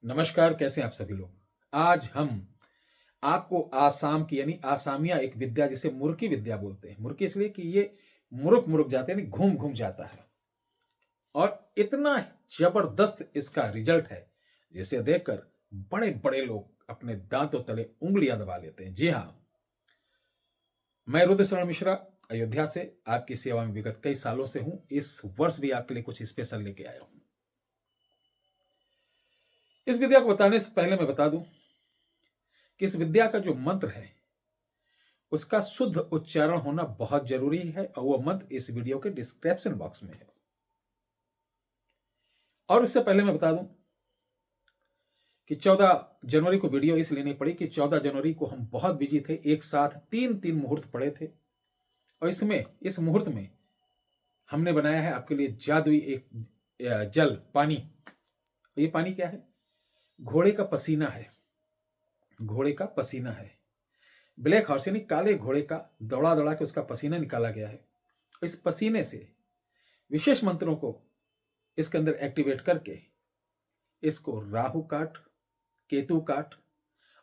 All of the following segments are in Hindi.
नमस्कार, कैसे हैं आप सभी लोग। आज हम आपको आसाम की यानी आसामिया एक विद्या जिसे मुर्की विद्या बोलते हैं। मुर्की इसलिए कि ये मुरुक मुरुक जाते हैं, यानी घूम घूम जाता है और इतना जबरदस्त इसका रिजल्ट है जिसे देखकर बड़े बड़े लोग अपने दांतों तले उंगलियां दबा लेते हैं। जी हाँ, मैं रुद्र शरण मिश्रा अयोध्या से आपकी सेवा में विगत कई सालों से हूं। इस वर्ष भी आपके लिए कुछ स्पेशल लेके आया हूं। इस विद्या को बताने से पहले मैं बता दूं कि इस विद्या का जो मंत्र है उसका शुद्ध उच्चारण होना बहुत जरूरी है और वो मंत्र इस वीडियो के डिस्क्रिप्शन बॉक्स में है। और उससे पहले मैं बता दूं कि 14 जनवरी को वीडियो इसलिए नहीं पड़ी कि 14 जनवरी को हम बहुत बिजी थे, एक साथ तीन तीन मुहूर्त पड़े थे और इस मुहूर्त में हमने बनाया है आपके लिए जादुई एक जल पानी। ये पानी क्या है? घोड़े का पसीना है। घोड़े का पसीना है, ब्लैक हॉर्स यानी काले घोड़े का दौड़ा दौड़ा के उसका पसीना निकाला गया है। इस पसीने से विशेष मंत्रों को इसके अंदर एक्टिवेट करके इसको राहु काट, केतु काट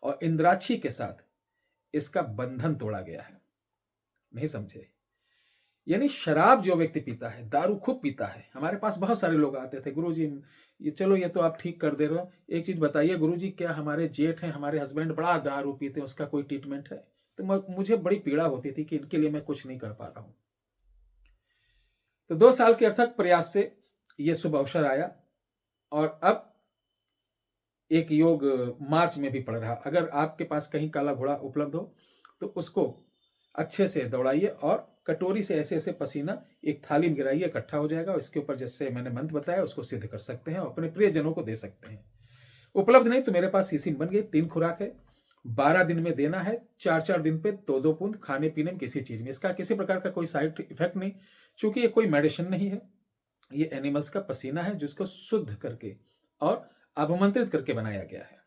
और इंद्राक्षी के साथ इसका बंधन तोड़ा गया है। नहीं समझे? यानी शराब जो व्यक्ति पीता है, दारू खूब पीता है। हमारे पास बहुत सारे लोग आते थे, गुरुजी ये चलो ये तो आप ठीक कर दे रहे हो, एक चीज बताइए गुरुजी, क्या हमारे जेठ हैं, हमारे हस्बैंड बड़ा दारू पीते हैं, उसका कोई ट्रीटमेंट है? तो मुझे बड़ी पीड़ा होती थी कि इनके लिए मैं कुछ नहीं कर पा रहा हूं। तो 2 साल के अथक प्रयास से यह शुभ अवसर आया और अब एक योग मार्च में भी पड़ रहा। अगर आपके पास कहीं काला घोड़ा उपलब्ध हो तो उसको अच्छे से दौड़ाइए और कटोरी से ऐसे ऐसे पसीना एक थाली में गिराइए, इकट्ठा हो जाएगा। इसके ऊपर जैसे मैंने मंत्र बताया उसको सिद्ध कर सकते हैं और अपने प्रियजनों को दे सकते हैं। उपलब्ध नहीं तो मेरे पास शीशी बन गई, 3 खुराक है, 12 दिन में देना है, 4-4 दिन पे 2-2 बूंद खाने पीने में किसी चीज में। इसका किसी प्रकार का कोई साइड इफेक्ट नहीं, चूंकि ये कोई मेडिसिन नहीं है, ये एनिमल्स का पसीना है जिसको शुद्ध करके और अवमंत्रित करके बनाया गया है।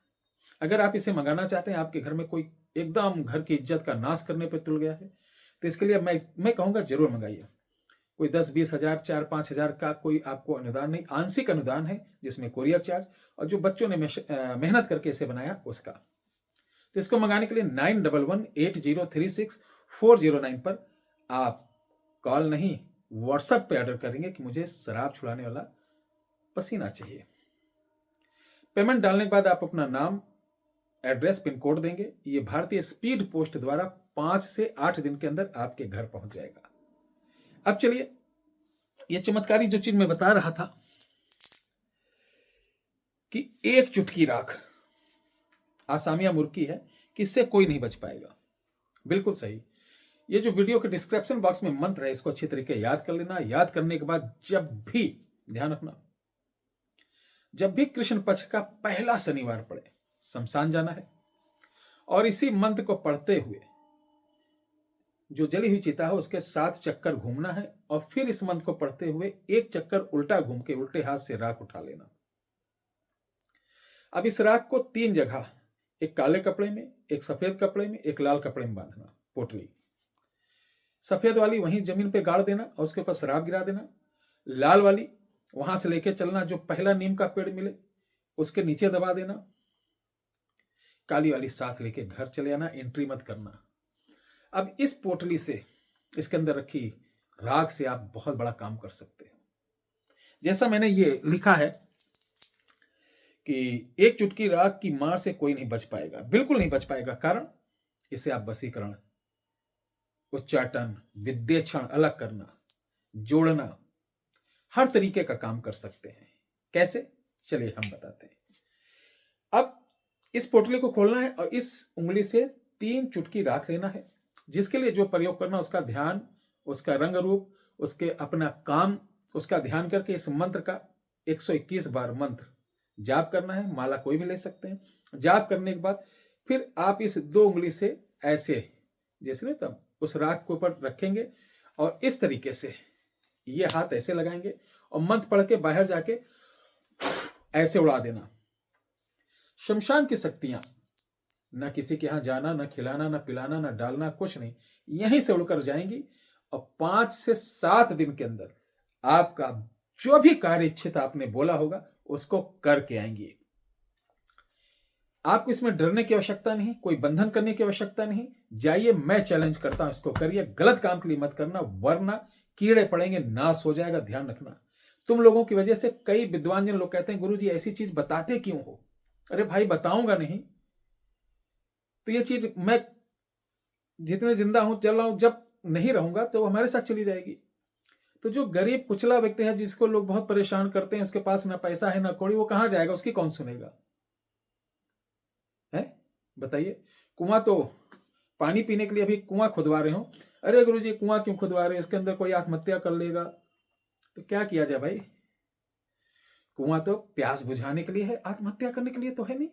अगर आप इसे मंगाना चाहते हैं, आपके घर में कोई एकदम घर की इज्जत का नाश करने पर तुल गया है, तो इसके लिए मैं कहूंगा जरूर मंगाइए। कोई 10-20 हजार 4-5 हजार का कोई आपको अनुदान नहीं, आंशिक अनुदान है जिसमें कोरियर चार्ज और जो बच्चों ने मेहनत करके इसे बनाया उसका। तो इसको मंगाने के लिए 9118036409 पर आप कॉल नहीं व्हाट्सएप पे ऑर्डर करेंगे कि मुझे शराब छुड़ाने वाला पसीना चाहिए। पेमेंट डालने के बाद आप अपना नाम, एड्रेस, पिन कोड देंगे। ये भारतीय स्पीड पोस्ट द्वारा 5 से 8 दिन के अंदर आपके घर पहुंच जाएगा। अब चलिए, ये चमत्कारी जो चीज मैं बता रहा था कि एक चुटकी राख आसामिया मुर्की है कि इससे कोई नहीं बच पाएगा। बिल्कुल सही। ये जो वीडियो के डिस्क्रिप्शन बॉक्स में मंत्र है इसको अच्छी तरीके याद कर लेना। याद करने के बाद जब भी, ध्यान रखना, जब भी कृष्ण पक्ष का पहला शनिवार पड़े शमशान जाना है और इसी मंत्र को पढ़ते हुए जो जली हुई चिता है उसके 7 चक्कर घूमना है और फिर इस मंत्र को पढ़ते हुए एक चक्कर उल्टा घूम के उल्टे हाथ से राख उठा लेना। अब इस राख को 3 जगह, एक काले कपड़े में, एक सफेद कपड़े में, एक लाल कपड़े में बांधना। पोटली सफेद वाली वहीं जमीन पे गाड़ देना और उसके ऊपर शराब गिरा देना। लाल वाली वहां से लेके चलना, जो पहला नीम का पेड़ मिले उसके नीचे दबा देना। काली वाली साथ लेके घर चले आना, एंट्री मत करना। अब इस पोटली से, इसके अंदर रखी राख से आप बहुत बड़ा काम कर सकते हैं। जैसा मैंने ये लिखा है कि एक चुटकी राख की मार से कोई नहीं बच पाएगा, बिल्कुल नहीं बच पाएगा। कारण इसे आप वशीकरण, उच्चाटन, विद्येक्षण, अलग करना, जोड़ना, हर तरीके का काम कर सकते हैं। कैसे? चलिए हम बताते हैं। अब इस पोटली को खोलना है और इस उंगली से 3 चुटकी राख लेना है। जिसके लिए जो प्रयोग करना, उसका ध्यान, उसका रंग रूप, उसके अपना काम, उसका ध्यान करके इस मंत्र का 121 बार मंत्र जाप करना है। माला कोई भी ले सकते हैं। जाप करने के बाद फिर आप इस 2 उंगली से ऐसे, जैसे ना, तब उस राख के ऊपर रखेंगे और इस तरीके से ये हाथ ऐसे लगाएंगे और मंत्र पढ़ के बाहर जाके ऐसे उड़ा देना। शमशान की शक्तियां, न किसी के यहां जाना, न खिलाना, न पिलाना, न डालना, कुछ नहीं, यहीं से उड़कर जाएंगी और 5 से 7 दिन के अंदर आपका जो भी कार्य इच्छित आपने बोला होगा उसको करके आएंगी। आपको इसमें डरने की आवश्यकता नहीं, कोई बंधन करने की आवश्यकता नहीं। जाइए, मैं चैलेंज करता हूं, इसको करिए। गलत काम के लिए मत करना, वरना कीड़े पड़ेंगे, नाश हो जाएगा। ध्यान रखना, तुम लोगों की वजह से कई विद्वान जन लोग कहते हैं गुरुजी ऐसी चीज बताते क्यों हो। अरे भाई, बताऊंगा नहीं तो ये चीज मैं जितने जिंदा हूं, चल रहा हूं, जब नहीं रहूंगा तो हमारे साथ चली जाएगी। तो जो गरीब कुचला व्यक्ति है, जिसको लोग बहुत परेशान करते हैं, उसके पास ना पैसा है ना कौड़ी, वो कहां जाएगा, उसकी कौन सुनेगा है? बताइए। कुआं तो पानी पीने के लिए अभी कुआं खुदवा रहे हो। अरे गुरुजी, कुआं क्यों खुदवा रहे हो, इसके अंदर कोई आत्महत्या कर लेगा तो क्या किया जाए भाई? कुआं तो प्यास बुझाने के लिए है, आत्महत्या करने के लिए तो है नहीं।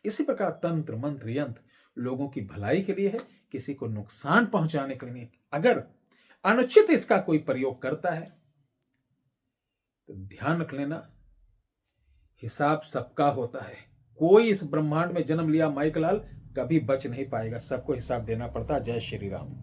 इसी प्रकार तंत्र मंत्र यंत्र लोगों की भलाई के लिए है, किसी को नुकसान पहुंचाने के लिए नहीं। अगर अनुचित इसका कोई प्रयोग करता है तो ध्यान रख लेना, हिसाब सबका होता है। कोई इस ब्रह्मांड में जन्म लिया माइकलाल कभी बच नहीं पाएगा, सबको हिसाब देना पड़ता। जय श्री राम।